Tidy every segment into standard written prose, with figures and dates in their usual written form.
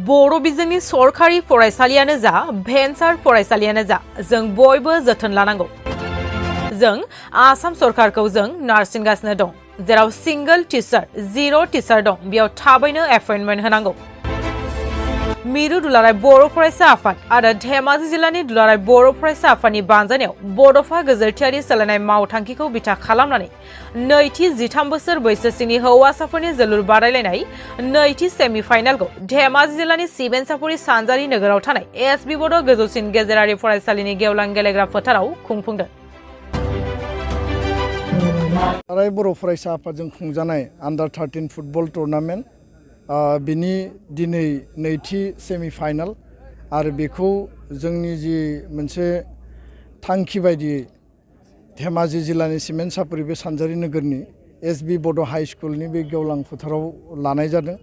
बर' बिजोंनि सरखारि फरायसालियानो जा भेन्सार फरायसालियानो जा जों बयबो जोथोन लानांगौ। जों आसाम सरकारखौ जों नारसिनगासिनो दं, जेराव सिंगल टिचार जिर' टिचार दं, बेयाव थाबैनो एपइन्टमेन्ट होनांगौ। मिरु दुलाराय बर' फरायसा आफाद आरो धेमाजि जिल्लानि दुलाराय बर' फरायसा आफादनि बानजायनायाव बड'फा गेजेरथियारि सोलायनाय मावथांखिखौ बिथा खालामनानै नैथि 13 बोसोर बैसोसिमनि हौवासाफोरनि जोलुर बादायलायनाय नैथि सेमि फाइनालखौ धेमाजि जिल्लानि सिबेनसापुरि सानजारि नोगोराव थानाय एसबि बड' गोजौसिन गेजेरारि फरायसालिनि गेवलां गेलेग्रा फोथाराव खुंफुंदों। बर' फरायसा आफादजों खुंजानाय आन्डार 13 फुटबल टुर्नामेन्ट बिनि दिनै नैथि सेमि फाइनाल आरो बेखौ जोंनि जि मोनसे थांखि बायदियै धेमाजि जिल्लानि सिबेनसापुरि बे सानजारि नोगोरनि एसबि बड' हाइ स्कुलनि बे गेवलां फोथाराव लानाय जादों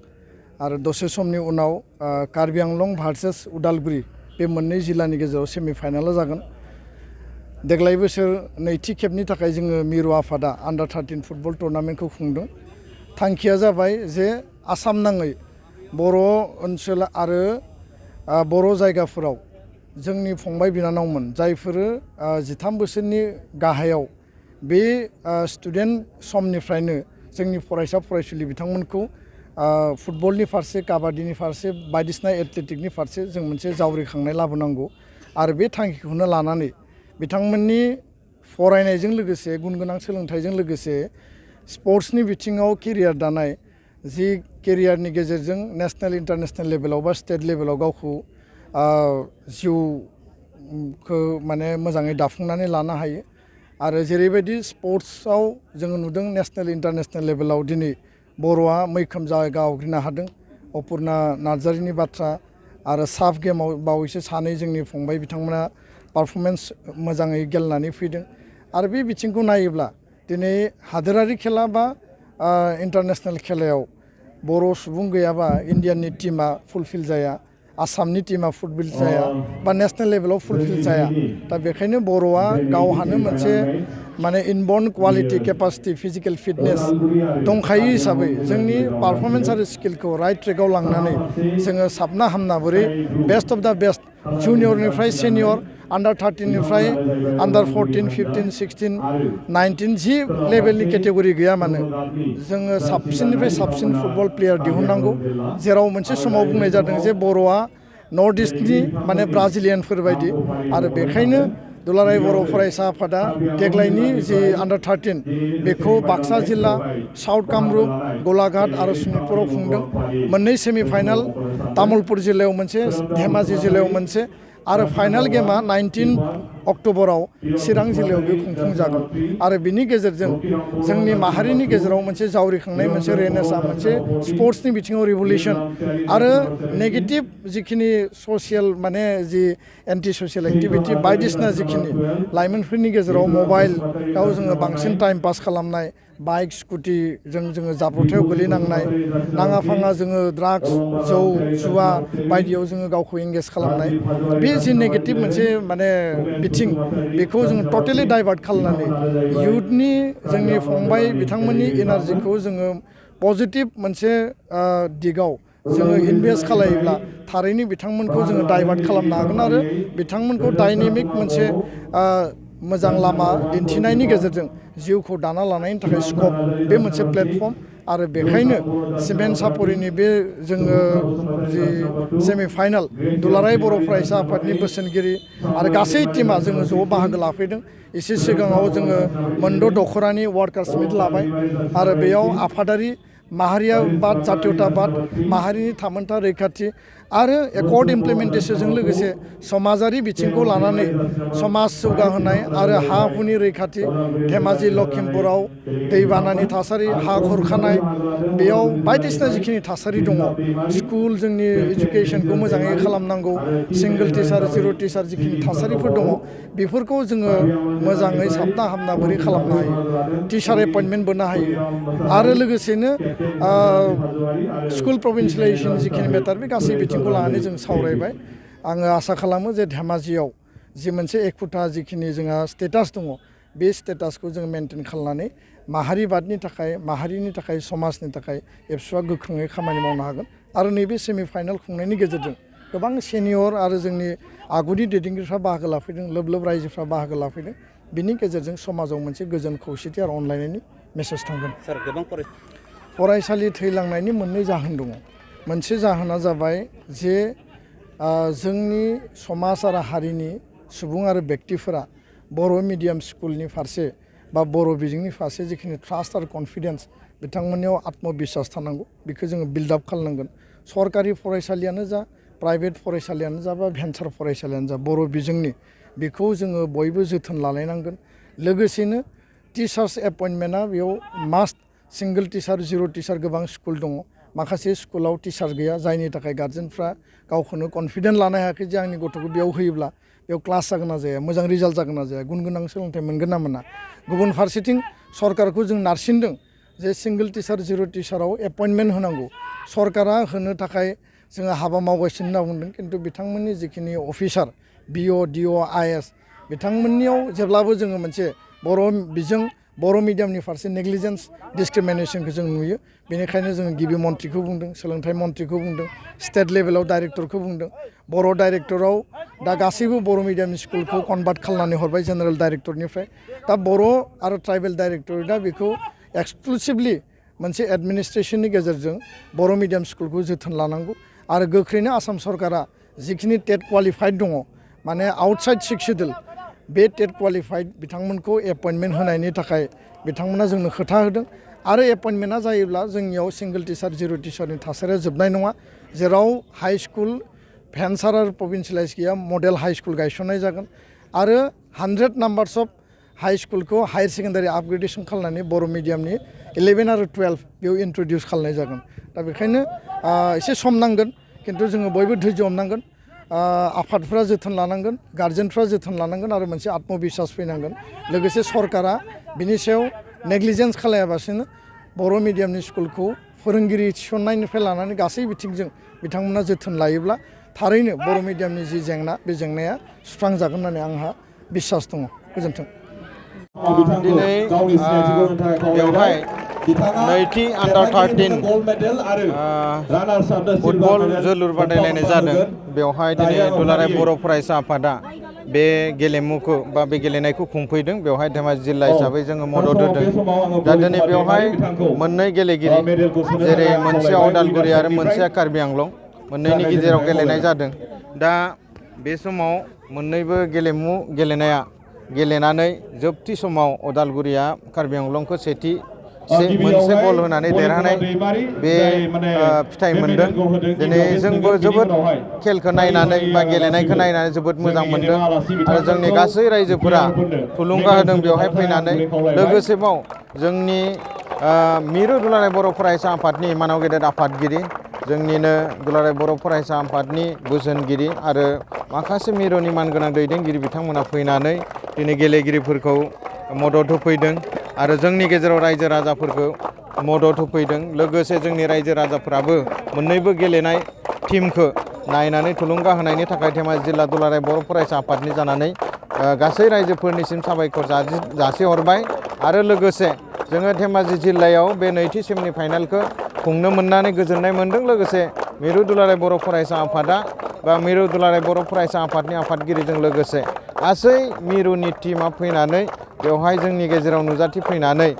आरो दसे समनि उनाव कार्बि आंलं भार्सेस उदालगुरि बे मोननै जिल्लानि गेजेराव सेमि फाइनाला जागोन। देग्लाय बोसोर नैथि खेबनि थाखाय जोङो मिरु आफादा आन्डार 13 फुटबल टुर्नामेन्टखौ खुंदों। थांखिया जाबाय जे आसाम नाङै बर' ओनसोल आरो बर' जायगाफोराव जोंनि फंबाय बिनानावमोन जायफोरो 13 बोसोरनि गाहायाव बे स्टुडेन्ट समनिफ्रायनो जोंनि फरायसा फरायसुलि बिथांमोनखौ फुटबलनि फारसे काबादिनि फारसे बायदिसिना एथलेटिकनि फारसे जों मोनसे जावरिखांनाय लाबोनांगौ आरो बे थांखिखौनो लानानै बिथांमोननि फरायनायजों लोगोसे गुन गोनां सोलोंथाइजों लोगोसे स्पर्ट्सनि बिथिङाव केरियार दानाय जि केरियारनि गेजेरजों नेशनेल इन्टारनेशनेल लेभेलाव बा स्टेट लेभेलाव गावखौ जिउखौ माने मोजाङै दाफुंनानै लानो हायो आरो जेरैबायदि स्पर्ट्सआव जोङो नुदों नेशनेल इन्टारनेशनेल लेभेलाव दिनै बर'आ मैखोम जायगा आवग्रिनो हादों। अपुर्ना नार्जारिनि बाथ्रा आरो साफ गेमाव बावैसो सानै जोंनि फंबाय बिथांमोना पारफरमेन्स मोजाङै गेलेनानै फैदों आरो बे बिथिंखौ नायोब्ला दिनै हादोरारि खेला बा इन्टारनेशनेल खेलायाव बर' सुबुं गैयाबा इन्डियाननि टीमा फुलफिल जाया, आसामनि टीमा फुलफिल जाया बा नेशनेल लेभेलाव फुलफिल जाया। दा बेखायनो बर'आ गावहानो मोनसे माने inborn quality capacity physical fitness दंखायो हिसाबै जोंनि पारफरमेन्स आरो स्किलखौ राइट ट्रेकआव लांनानै जोङो साबना हामना बोरै बेस्ट अफ द बेस्ट जुनियरनिफ्राय सेनियर आन्डार 13निफ्राय आन्डार 14, 15, 16, 19 जि लेभेलनि केटेगरि गैया मानो जोङो साबसिननिफ्राय साबसिन फुटबल प्लेयार दिहुननांगौ। जेराव मोनसे समाव बुंनाय जादों जे बर'आ नर्थ इस्टनि माने ब्राजिलियानफोर बायदि आरो बेखायनो दुलाराय बर' फरायसा आफादा देग्लायनि जि आन्डार 13 बेखौ बाक्सा जिल्ला, साउथ कामरुप, गलाघाट आरो सनितपुराव खुंदों। मोननै सेमि फाइनाल तामुलपुर जिल्लायाव मोनसे, धेमाजि जिल्लायाव मोनसे आरो फाइनाल गेमा 19 अक्ट'बराव चिरां जिल्लायाव बे खुंफुंजागोन आरो बिनि गेजेरजों जोंनि माहारिनि गेजेराव मोनसे जावरिखांनाय मोनसे रेनेसा मोनसे स्पर्ट्सनि बिथिङाव रिभलिउसन आरो नेगेटिभ जिखिनि ससियेल माने जि एन्टि ससियेल एक्टिभिटि बायदिसिना जिखिनि लाइमोनफोरनि गेजेराव मबाइलाव जोङो बांसिन टाइम पास खालामनाय, बाइक स्कुटिजों जोङो जाब्रथायाव गोलैनांनाय, नाङा फाङा जोङो ड्राग्स जौ जुवा बायदियाव जोङो गावखौ एंगेज खालामनाय, बे जि नेगेटिभ मोनसे माने बिथिं बेखौ जोङो टटेलि डाइभार्ट खालामनानै इयुथनि जोंनि फंबाय बिथांमोननि एनार्जिखौ जोङो पजिटिभ मोनसे दिगाव जोङो इनभेस्ट खालायोब्ला थारैनो बिथांमोनखौ जोङो डाइभार्ट खालामनो हागोन आरो बिथांमोनखौ डाइनेमिक मोनसे मोजां लामा दिन्थिनायनि गेजेरजों जिउखौ दाना लानायनि थाखाय स्कप बे मोनसे प्लेटफर्म आरो बेखायनो सिबेनसापुरिनि बे जोङो जि सेमि फाइनाल दुलाराय बर' फरायसा आफादनि बोसोनगिरि आरो गासै टीमा जोङो ज' बाहागो लाफैदों। एसे सिगाङाव जोङो मोनद' दख'रानि वार्कार्स मिट लाबाय आरो बेयाव आफादारि माहारियाबाद जातीयताबाद माहारिनि थामोनथा रैखाथि आरो एकर्ड इमप्लिमेन्टेशनजों लोगोसे समाजारि बिथिंखौ लानानै समाज जौगाहोनाय आरो हा हुनि रैखाथि धेमाजि लखिमपुराव दैबानानि थासारि हा खुरखानाय बेयाव बायदिसिना जिखिनि थासारि दङ स्कुल जोंनि इडुकेसनखौ मोजाङै खालामनांगौ सिंगल टिचार जिर' टिचार जिखिनि थासारिफोर दङ बेफोरखौ जोङो मोजाङै साबना हामना बोरै खालामनो हायो टिचार एपइन्टमेन्ट बोनो हायो आरो लोगोसेनो स्कुल प्रभिन्सियेलाइजेसन जिखिनि मेटार बे गासै बिथिंखौ लानानै जों सावरायबाय। आङो आसा खालामो जे धेमाजियाव जि मोनसे एखुथा जिखिनि जोंहा स्टेटास दङ बे स्टेटासखौ जों मेनटेन खालामनानै माहारिबादनि थाखाय समाजनि थाखाय एबसुआ गोख्रोङै खामानि मावनो हागोन आरो नैबे सेमि फाइनाल खुंनायनि गेजेरजों गोबां सेनियर आरो जोंनि आगुनि दैदेनगिरिफ्रा बाहागो लाफैदों लोब लोब रायजोफ्रा बाहागो लाफैदों बिनि गेजेरजों समाजाव मोनसे गोजोन खौसेथि आरो अनलायनायनि मेसेज थांगोन सार गोबां फरायसालि थैलांनायनि मोननै जाहोन दङ मोनसे जाहोना जाबाय जे जोंनि समाज आरो हारिनि सुबुं आरो व्यक्तिफोरा बर' मिडियाम स्कुलनि फारसे बा बर' बिजोंनि फारसे जिखिनि ट्रास्ट आरो कनफिडेन्स बिथांमोननियाव आत्मबिश्वास थानांगौ बेखौ जोङो बिल्ड आप खालामनांगोन सरकारि फरायसालियानो जा प्राइभेट फरायसालियानो जा बा भेन्सार फरायसालियानो जा बर' बिजोंनि बेखौ जोङो बयबो जोथोन लालायनांगोन लोगोसेनो टिचार्स एपइन्टमेन्टआ बेयाव मास्ट सिंगल टिचार जिर' टिचार गोबां स्कुल दङ माखासे स्कुलाव टिचार गैया जायनि थाखाय गार्जेनफ्रा गावखौनो कनफिडेन्ट लानो हायाखै जे आंनि गथ'खौ बेयाव होयोब्ला बेयाव क्लास जागोन ना जाया मोजां रिजाल्ट जागोन ना जाया गुन गोनां सोलोंथाइ मोनगोन ना मोना गुबुन फारसेथिं सरकारखौ जों नारसिनदों जे सिंगल टिचार जिर' टिचाराव एपइन्टमेन्ट होनांगौ सरकारा होनो थाखाय जोङो हाबा मावगासिनो होनना बुंदों खिन्थु बिथांमोननि जिखिनि अफिसार बिअ डिअ आइएस बिथांमोननियाव जेब्लाबो जोङो मोनसे बर' बिजों बर' मिडियामनि फारसे नेग्लिजेन्स डिसक्रिमिनेसनखौ जों नुयो बेनिखायनो जोङो गिबि मन्थ्रिखौ बुंदों सोलोंथाइ मन्थ्रिखौ बुंदों स्टेट लेभेलाव डाइरेक्टरखौ बुंदों बर' डाइरेक्टराव दा गासैबो बर' मिडियामनि स्कुलखौ कनभार्ट खालामनानै हरबाय जेनेरेल डाइरेक्टरनिफ्राय दा बर' आरो ट्राइबेल डाइरेक्टरेटआ बेखौ एक्सक्लुसिभलि मोनसे एडमिनिस्ट्रेसननि गेजेरजों बर' मिडियाम स्कुलखौ जोथोन लानांगौ आरो गोख्रैनो आसाम सरकारा जिखिनि टेट क्वालिफाइड दङ माने आउटसाइड सिक्स सिडुल बे टेट क्वालिफाइड बिथांमोनखौ एपइन्टमेन्ट होनायनि थाखाय बिथांमोना जोंनो खोथा होदों आरो एपइन्टमेन्टआ जायोब्ला जोंनियाव सिंगल टिचार जिर' टिचारनि थासारिया जोबनाय नङा जेराव हाई स्कुल भेन्सार आरो प्रभिन्सियेलाइज गैया मडेल हाई स्कुल गायसननाय जागोन आरो 100 नाम्बार्स अफ हाई स्कुलखौ हायार सेकेन्डारि आपग्रेडेसन खालामनानै बर' मिडियामनि 11 आरो 12 बेयाव इन्ट्रडिउस खालामनाय जागोन दा बेखायनो एसे सम नांगोन खिन्थु जोङो बयबो धैर्य हमनांगोन आफादफ्रा जोथोन लानांगोन गार्जेनफ्रा जोथोन लानांगोन आरो मोनसे आत्मबिश्वास फैनांगोन लोगोसे सरकारा बिनि सायाव नेग्लिजेन्स खालायाबासिनो बर' मिडियामनि स्कुलखौ फोरोंगिरि थिसननायनिफ्राय लानानै गासै बिथिंजों बिथांमोना जोथोन लायोब्ला थारैनो बर' मिडियामनि जि जेंना बे जेंनाया सुस्रांजागोन होननानै आंहा बिश्वास दङ गोजोन्थों दिनै बेवहाय नैथि आन्डार 13 फुटबल जोलुर बादायलायनाय जादों बेवहाय दिनै दुलाराय बर' फरायसा आफादा बे गेलेमुखौ बा बे गेलेनायखौ खुंफैदों बेवहाय धेमाजि जिल्ला हिसाबै जोङो मदद होदों दा दिनै बेवहाय मोननै गेलेगिरि जेरै मोनसेया उदालगुरि आरो मोनसेया कार्बि आंलं मोननैनि गेजेराव गेलेनाय जादों दा बे समाव मोननैबो गेलेमु गेलेनाया गेलेनानै जोबथि समाव उदालगुरिया कार्बि आंलंखौ मोनसे गल होनानै देरहानाय बे फिथाइ मोनदों दिनै जोंबो जोबोद खेलखौ नायनानै बा गेलेनायखौ नायनानै जोबोद मोजां मोनदों आरो जोंनि गासै रायजोफोरा थुलुंगा होदों बेवहाय फैनानै लोगोसेबाव जोंनि मिरु दुलाराय बर' फरायसा आफादनि मानाव गेदेर आफादगिरि जोंनिनो दुलाराय बर' फरायसा आफादनि बोसोनगिरि आरो माखासे मिरुनि मानगोनां दैदेनगिरि बिथांमोना फैनानै दिनै गेलेगिरिफोरखौ मदद होफैदों आरो जोंनि गेजेराव रायजो राजाफोरखौ मदद होफैदों लोगोसे जोंनि रायजो राजाफोराबो मोननैबो गेलेनाय टीमखौ नायनानै थुलुंगा होनायनि थाखाय धेमाजि जिल्ला दुलाराय बर' फरायसा आफादनि जानानै गासै रायजोफोरनिसिम साबायखर जासिहरबाय आरो लोगोसे जोङो धेमाजि जिल्लायाव बे नैथि सेमि फाइनालखौ खुंनो मोननानै गोजोननाय मोन्दों लोगोसे मिरु दुलाराय बर' फरायसा आफादा बा मिरु दुलाराय बर' फरायसा आफादनि आफादगिरिजों लोगोसे गासै मिरुनि टीमा फैनानै बेवहाय जोंनि गेजेराव नुजाथिफैनानै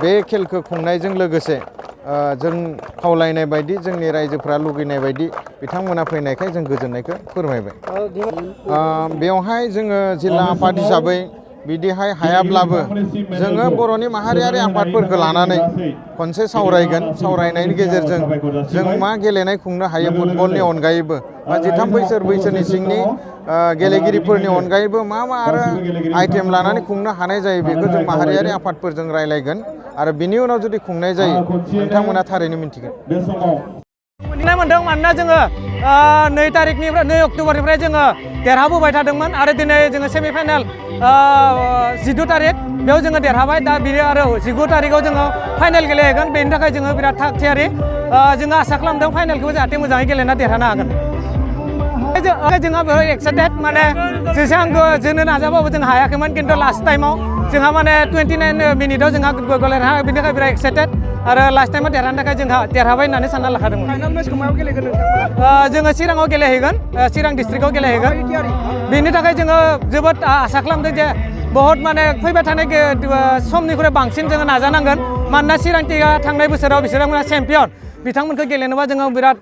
बे खेलखौ खुंनायजों लोगोसे जों खावलायनाय बायदि जोंनि रायजोफ्रा लुगैनाय बायदि बिथांमोना फैनायखाय जों गोजोननायखौ फोरमायबाय बेवहाय जोङो जिल्ला आफाद हिसाबै बिदिहाय हायाब्लाबो जोङो बर'नि माहारियारि आफादफोरखौ लानानै खनसे सावरायगोन सावरायनायनि गेजेरजों जों मा गेलेनाय खुंनो हायो फुटबलनि अनगायैबो बा 13 बोसोर बैसोनि सिंनि गेलेगिरिफोरनि अनगायैबो मा आरो आइटेम लानानै खुंनो हानाय जायो बेखौ जों माहारियारि आफादफोरजों रायलायगोन आरो बिनि उनाव जुदि खुंनाय जायो नोंथांमोना थारैनो मिन्थिगोन मोननाय मोनदों मानोना जोङो 2 अक्ट'बरनिफ्राय जोङो देरहाबोबाय थादोंमोन आरो दिनै जोङो सेमिफाइनाल 12 तारिख बेयाव जोङो देरहाबाय दा बियो आरो 19 तारिखआव जोङो फाइनाल गेलेहैगोन बेनि थाखाय जोङो बिराद थाग थियारि जोङो आसा खालामदों फाइनालखौ जाहाथे मोजाङै गेलेना देरहानो हागोन जोंहा बेवहाय एक्साइटेड माने जेसेबां जोनो नाजाबाबो जों हायाखैमोन खिन्थु लास्ट टाइमाव जोंहा माने 29 मिनिटाव जोंहा गल देरहा बेनि थाखाय बिराद एक्साइटेड आरो लास्ट टाइमाव देरहानो थाखाय जोंहा देरहाबाय होननानै सानना लाखादोंमोन। फाइनाल मेचखौ मायाव गेलेगोन नोंथाङा? जोङो चिराङाव गेलेहैगोन, चिरां डिस्ट्रिक्टआव गेलेहैगोन। बेनि थाखाय जोङो जोबोद आसा खालामदों जे बहुत माने फैबाय थानाय समनिख्रुइ बांसिन जोङो नाजानांगोन मानोना चिरां टीमआ थांनाय बोसोराव बिसोरहा चेम्पियन बिथांमोनखौ गेलेनोबा जोङो बिराद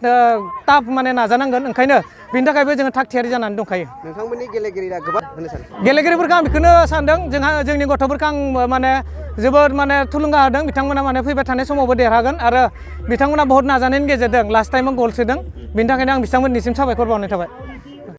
टाफ माने नाजानांगोन ओंखायनो बिनि थाखायबो जोङो थाग थियारि जानानै दंखायो। नोंथांमोननि गेलेगिरिया गोबां होनो सानो? गेलेगिरिफोरखौ आं बेखौनो सानदों जोंनि गथ'फोरखौ आं माने जोबोद माने थुलुंगा होदों बिथांमोना माने फैबाय थानाय समावबो देरहागोन आरो बिथांमोना बहुत नाजानायनि गेजेरजों लास्ट टाइमाव गल सोदों बिनि थाखायनो आं बिथांमोननिसिम साबायखर बावनाय थाबाय।